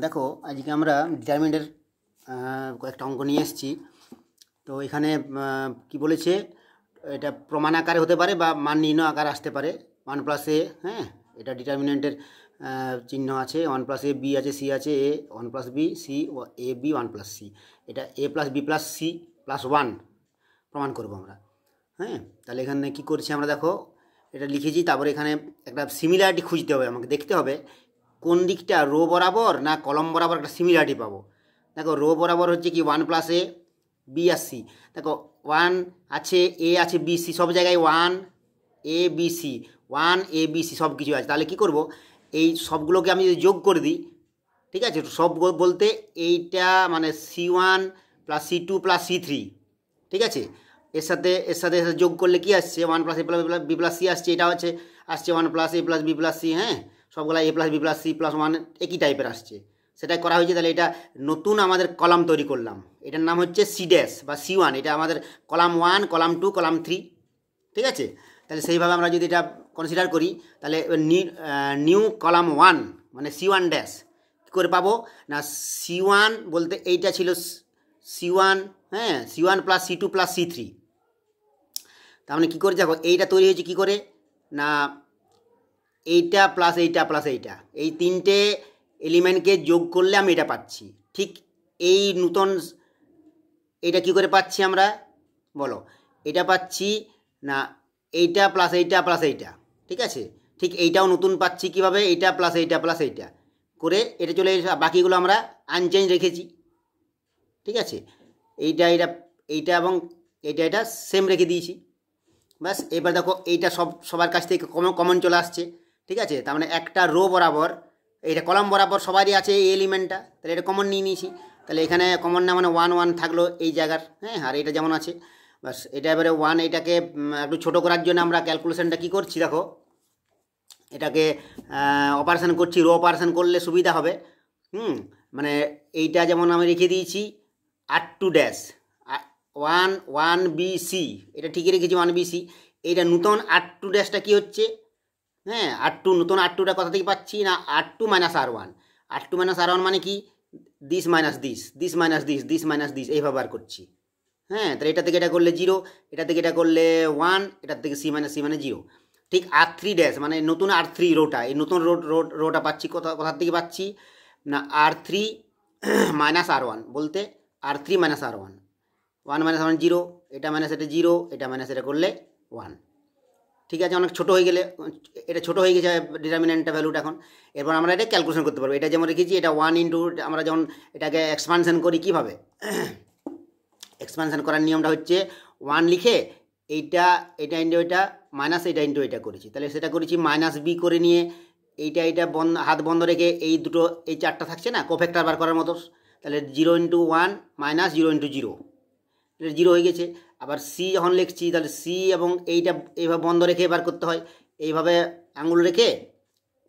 দেখো আজকে আমরা ডিটারমিনেন্টের কয়েকটা অঙ্ক নিয়ে এসেছি। তো এখানে কি বলেছে, এটা প্রমাণ আকারে হতে পারে বা মান নির্ণয় আকারে আসতে পারে। 1+a, হ্যাঁ, এটা ডিটারমিনেন্টের চিহ্ন আছে, 1+a, b আছে, c আছে, a 1+b, c a b 1+c, এটা a + b + c + 1 প্রমাণ করবো আমরা। হ্যাঁ, তাহলে এখানে কি করছি আমরা, দেখো এটা লিখেছি। তারপরে এখানে একটা সিমিলারিটি খুঁজতে হবে, আমাকে দেখতে হবে কোন দিকটা রো বরাবর না কলম বরাবর একটা সিমিলারিটি পাবো। দেখো রো বরাবর হচ্ছে কি 1+a, b আর c। দেখো 1 আছে, a আছে, b c, সব জায়গায় 1 a b c, 1 a b c সব কিছু আছে। তাহলে কি করব, এই সবগুলোকে আমি যদি যোগ করে দিই, ঠিক আছে, সব বলতে এইটা মানে c1 + c2 + c3, ঠিক আছে। এর সাথে যোগ করলে কি আসছে, 1+a + b + c আসছে। এটা হচ্ছে আসছে 1+a + b + c, হ্যাঁ, সবগুলো a + b + c + 1 একই টাইপের আসছে, সেটাই করা হয়েছে। তাহলে এটা নতুন আমাদের কলাম তৈরি করলাম, এটার নাম হচ্ছে c ড্যাশ বা c1। এটা আমাদের কলাম 1, কলাম 2, কলাম 3, ঠিক আছে। তাহলে সেইভাবে আমরা যদি এটা কনসিডার করি, তাহলে নিউ কলাম 1 মানে c1 ড্যাশ কী করে পাবো না, c1 বলতে এইটা ছিল c1, হ্যাঁ, c1 + c2 + c3। তার মানে কী করে, দেখো এইটা তৈরি হয়েছে কী করে না, এইটা প্লাস এইটা প্লাস এইটা, এই তিনটে এলিমেন্টকে যোগ করলে আমি এটা পাচ্ছি। ঠিক এই নূতন এটা কি করে পাচ্ছি আমরা, বলো, এটা পাচ্ছি না এইটা প্লাস এইটা প্লাস এইটা, ঠিক আছে। ঠিক এইটাও নতুন পাচ্ছি কিভাবে, এইটা প্লাস এইটা প্লাস এইটা করে এটা চলে, বাকিগুলো আমরা আনচেঞ্জ রেখেছি, ঠিক আছে। এইটা এইটা এইটা এবং এটা সেম রেখে দিয়েছি, ব্যাস। এবার দেখো এইটা সবার কাছ থেকে কমন চলে আসছে, ঠিক আছে। তার মানে একটা রো বরাবর, এইটা কলাম বরাবর সবারই আছে এই এলিমেন্টটা, তাহলে এটা কমন নিয়ে নিয়েছি। তাহলে এখানে কমন না মানে 1 1 থাকলো এই জায়গার, হ্যাঁ, আর এটা যেমন আছে, বাস। এটা এবারে 1, এটাকে একটু ছোটো করার জন্য আমরা ক্যালকুলেশনটা কী করছি, দেখো এটাকে অপারেশন করছি, রো অপারেশন করলে সুবিধা হবে। মানে এইটা যেমন আমি রেখে দিয়েছি r2 ড্যাশ 1 1 b c, এটা ঠিকই রেখেছি 1 b c। এইটা নূতন r2 ড্যাশটা কী হচ্ছে, হ্যাঁ, r2 নতুন r2টা কোথা থেকে পাচ্ছি না, r2 - r1, r2 - r1 মানে কি, this minus this, this minus this, this minus this, এইভাবে আর করছি, হ্যাঁ। তাহলে এটা থেকে এটা করলে 0, এটা থেকে এটা করলে 1, এটার থেকে c - c মানে 0। ঠিক r3 ড্যাশ মানে নতুন r3 রোটা, এই নতুন রোটা পাচ্ছি কোথা থেকে পাচ্ছি না, r3 - r1 বলতে r3 - r1, 1 - 1 0, এটা মাইনাস এটা 0, এটা মাইনাস এটা করলে 1, ঠিক আছে। অনেক ছোটো হয়ে গেলে, এটা ছোটো হয়ে গেছে ডিটারমিনেন্টটা ভ্যালুটা এখন। এরপর আমরা এটা ক্যালকুলেশন করতে পারবো। এটা যেমন রেখেছি, এটা 1 ইন্টু, আমরা যেমন এটাকে এক্সপানশন করি কীভাবে, এক্সপানশন করার নিয়মটা হচ্ছে 1 লিখে এইটা ইন্টু এটা মাইনাস এটা ইন্টু এটা করেছি। তাহলে সেটা করেছি -b করে নিয়ে এইটা হাত বন্ধ রেখে এই দুটো, এই চারটা থাকছে না কোফ্যাক্টর বার করার মতো, তাহলে 0 × 1 - 0 × 0, এটা 0 হয়ে গেছে। আবার c যখন লিখছি, তাহলে c এবং এইটা এইভাবে বন্ধ রেখে বার করতে হয়, এইভাবে আঙুল রেখে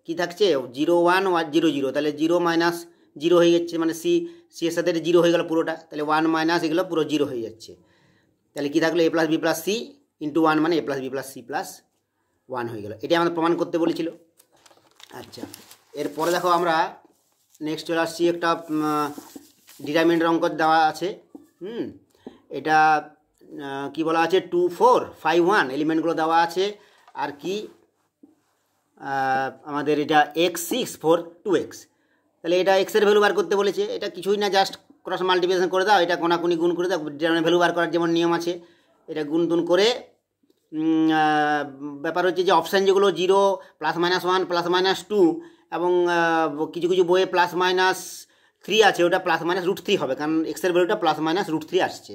কি থাকছে 0 1 0 0, তাহলে 0 - 0 হয়ে যাচ্ছে, মানে c এর সাথে 0 হয়ে গেল পুরোটা, তাহলে 1 মাইনাস এগুলো পুরো 0 হয়ে যাচ্ছে। তাহলে কি থাকলো, a + b + c × 1 মানে a + b + c + 1 হয়ে গেল। এটা আমাদের প্রমাণ করতে বলেছিল। আচ্ছা, এরপরে দেখো আমরা নেক্সট চলে আসছি, একটা ডিটারমিনেন্টের অঙ্ক দেওয়া আছে। এটা কি বলা আছে, 2 4 5 1 এলিমেন্টগুলো দেওয়া আছে। আর কি আমাদের এটা x6 4 2x, তাহলে এটা এক্সের ভ্যালু বার করতে বলেছে। এটা কিছুই না, জাস্ট ক্রস মাল্টিপ্লিকেশন করে দাও, এটা কোনাকুনি গুণ করে দাও, ডিটারমিনেন্ট ভ্যালু বার করার যেমন নিয়ম আছে, এটা গুণ করে ব্যাপার হচ্ছে যে অপশান যেগুলো 0 +-1 +-2 এবং কিছু কিছু বইয়ে +-3 আছে, ওটা +-√3 হবে, কারণ এক্সের ভ্যালুটা +-√3 আসছে,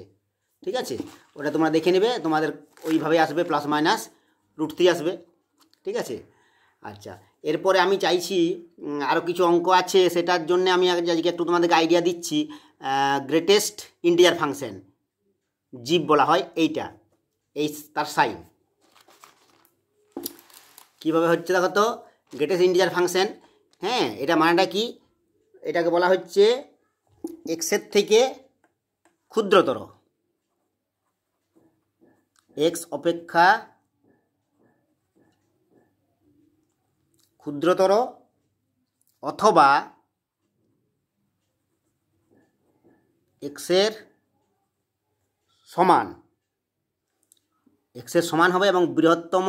ঠিক আছে। ওটা তোমরা দেখে নেবে, তোমাদের ওইভাবে আসবে, +-√3 আসবে, ঠিক আছে। আচ্ছা, এরপরে আমি চাইছি আরও কিছু অঙ্ক আছে, সেটার জন্য আমি আজকে একটু তোমাদেরকে আইডিয়া দিচ্ছি। গ্রেটেস্ট ইন্টিজার ফাংশন, জিপ বলা হয় এইটা, এই তার সাইন কীভাবে হচ্ছে দেখো তো। গ্রেটেস্ট ইন্টিজার ফাংশন, হ্যাঁ, এটা মানেটা কি, এটাকে বলা হচ্ছে এক্সের থেকে ক্ষুদ্রতর, এক্স অপেক্ষা ক্ষুদ্রতর অথবা এক্সের সমান, এক্সের সমান হবে এবং বৃহত্তম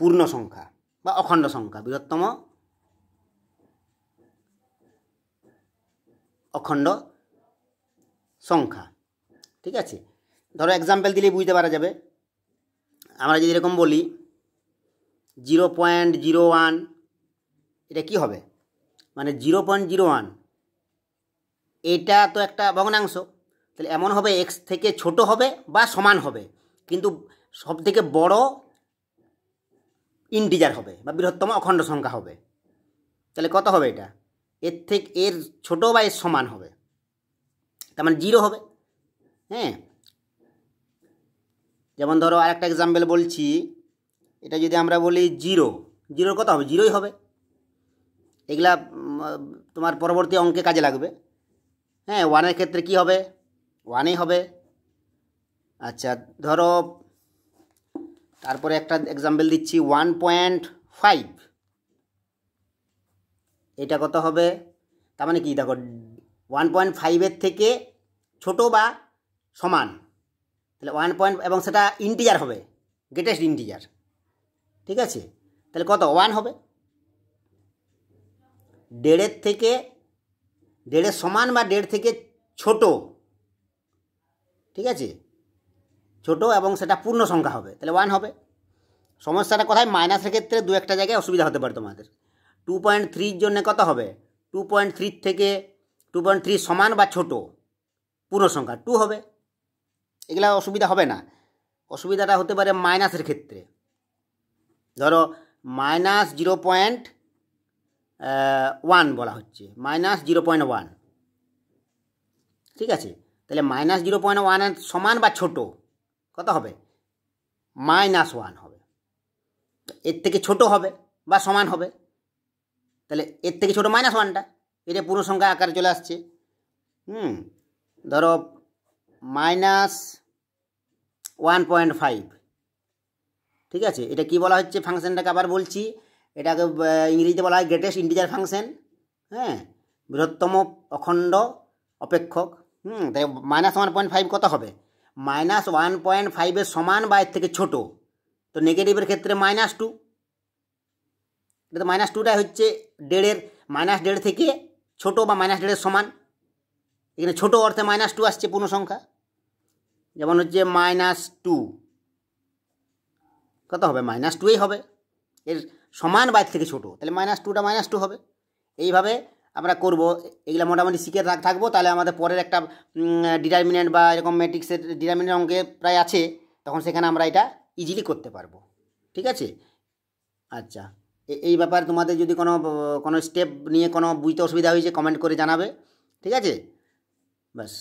পূর্ণ সংখ্যা বা অখণ্ড সংখ্যা, বৃহত্তম অখণ্ড সংখ্যা। ঠিক আছে, ধরো এক্সাম্পল দিলেই বুঝতে পারা যাবে। আমরা যদি এরকম বলি 0.01, এটা কি হবে, মানে 0.01 এটা তো একটা ভগ্নাংশ, তাহলে এমন হবে এক্স থেকে ছোট হবে বা সমান হবে, কিন্তু সব থেকে বড় ইন্টিজার হবে বা বৃহত্তম অখণ্ড সংখ্যা হবে। তাহলে কত হবে এটা, এর থেকে এর ছোট বা এর সমান হবে, তার মানে 0 হবে। হ্যাঁ, যেমন ধরো আরেকটা এক্সাম্পল বলছি, এটা যদি আমরা বলি 0 কত হবে, 0ই হবে। এগুলা তোমার পরবর্তী অঙ্কে কাজে লাগবে। হ্যাঁ, 1-এর ক্ষেত্রে কি হবে, 1ই হবে। আচ্ছা, ধরো তারপরে একটা এক্সাম্পল দিচ্ছি 1.5, এটা কত হবে, তার মানে কি দেখো 1.5-এর থেকে ছোট বা সমান, তাহলে 1 এবং সেটা ইন্টিজার হবে, গ্রেটেস্ট ইন্টিজার। ঠিক আছে, তাহলে কত, 1 হবে। 1.5-এর থেকে 1.5-এর সমান বা 1.5 থেকে ছোট, ঠিক আছে, ছোট এবং সেটা পূর্ণ সংখ্যা হবে, তাহলে 1 হবে। সমস্যাটা কোথায়, মাইনাসের ক্ষেত্রে দু একটা জায়গায় অসুবিধা হতে পারে তোমাদের। 2.3-র জন্য কত হবে, 2.3 থেকে 2.3 সমান বা ছোট পূর্ণ সংখ্যা 2 হবে। এগুলা অসুবিধা হবে না। অসুবিধাটা হতে পারে মাইনাসের ক্ষেত্রে, ধরো -0.1 বলা হচ্ছে, -0.1, ঠিক আছে, তাহলে -0.1-এর সমান বা ছোট কত হবে, -1 হবে। এর থেকে ছোট হবে বা সমান হবে, তাহলে এর থেকে ছোট -1টা, এটা পূর্ণ সংখ্যা আকারে চলে আসছে। ধরো -1.5, ঠিক আছে, এটা কি বলা হচ্ছে, ফাংশনটাকে আবার বলছি, এটাকে ইংরেজিতে বলা হয় গ্রেটেস্ট ইন্টিজার ফাংশন। হ্যাঁ, বৃহত্তম অখণ্ড অপেক্ষক। তাই -1.5 কত হবে, -1.5-এর সমান বা এর থেকে ছোট, তো নেগেটিভের ক্ষেত্রে -2, এটা তো -2টা হচ্ছে 1.5-এর -1.5 থেকে ছোট বা -1.5-এর সমান, এখানে ছোট অর্থে -2 আসছে পূর্ণ সংখ্যা। যেমন হচ্ছে -2 কত হবে, -2ই হবে, এর সমান বা এর থেকে ছোট, তাহলে -2টা -2 হবে। এইভাবে আমরা করব, এগুলো মোটামুটি শিখে থাকবো, তাহলে আমাদের পরের একটা ডিটারমিনেন্ট বা এরকম ম্যাট্রিক্সের ডিটারমিনেন্ট অঙ্কে প্রায় আছে, তখন সেখানে আমরা এটা ইজিলি করতে পারবো। ঠিক আছে, আচ্ছা, এই ব্যাপারে তোমাদের যদি কোনো স্টেপ নিয়ে কোনো বুঝতে অসুবিধা হয়েছে কমেন্ট করে জানাবে। ঠিক আছে, ব্যাস।